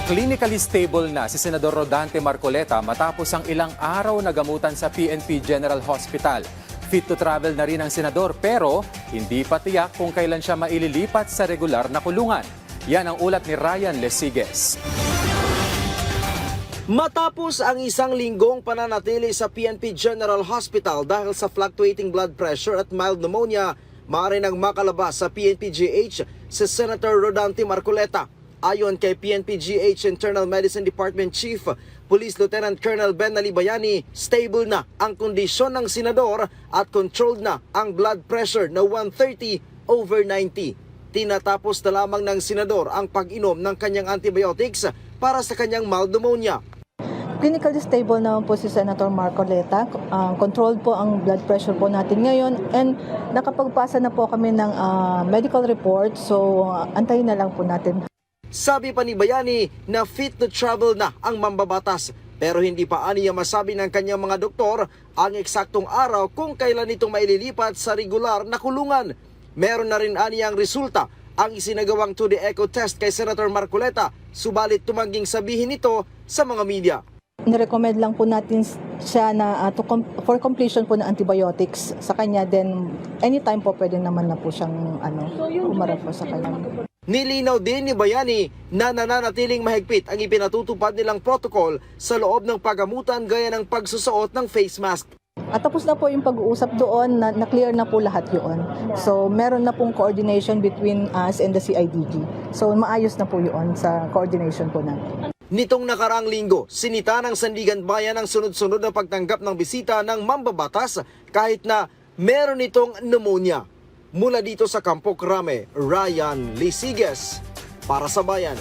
Clinically stable na si Senador Rodante Marcoleta matapos ang ilang araw na gamutan sa PNP General Hospital. Fit to travel na rin ang senador pero hindi pa tiyak kung kailan siya maililipat sa regular na kulungan. Yan ang ulat ni Ryan Lesiges. Matapos ang isang linggong pananatili sa PNP General Hospital dahil sa fluctuating blood pressure at mild pneumonia, maaari nang makalabas sa PNP-GH si Senator Rodante Marcoleta. Ayon kay PNP-GH Internal Medicine Department Chief Police Lieutenant Colonel Ben Alibayani, stable na ang kondisyon ng senador at controlled na ang blood pressure na 130/90. Tinatapos na lamang ng senador ang pag-inom ng kanyang antibiotics para sa kanyang mild pneumonia. Clinically stable naman po si Senator Marcoleta. Controlled po ang blood pressure po natin ngayon and nakapagpasa na po kami ng medical report, so antayin na lang po natin. Sabi pa ni Bayani na fit to travel na ang mambabatas pero hindi pa aniya masabi ng kanyang mga doktor ang eksaktong araw kung kailan itong maililipat sa regular na kulungan. Meron na rin aniyang resulta ang isinagawang 2D echo test kay Senator Marcoleta, subalit tumangging sabihin ito sa mga media. Nirecommend lang po natin siya na for completion po ng antibiotics sa kanya, then anytime po pwede naman na po siyang umarap po sa kanya. Nilinaw din ni Bayani na nananatiling mahigpit ang ipinatutupad nilang protocol sa loob ng pagamutan gaya ng pagsusuot ng face mask. At tapos na po yung pag-uusap doon, na-clear na po lahat yun. So meron na pong coordination between us and the CIDG. So maayos na po yun sa coordination po natin. Nitong nakaraang linggo, sinita ng Sandigan Bayan ang sunod-sunod na pagtanggap ng bisita ng mambabatas kahit na meron itong pneumonia. Mula dito sa Campo Crame, Ryan Lesiges para sa Bayan.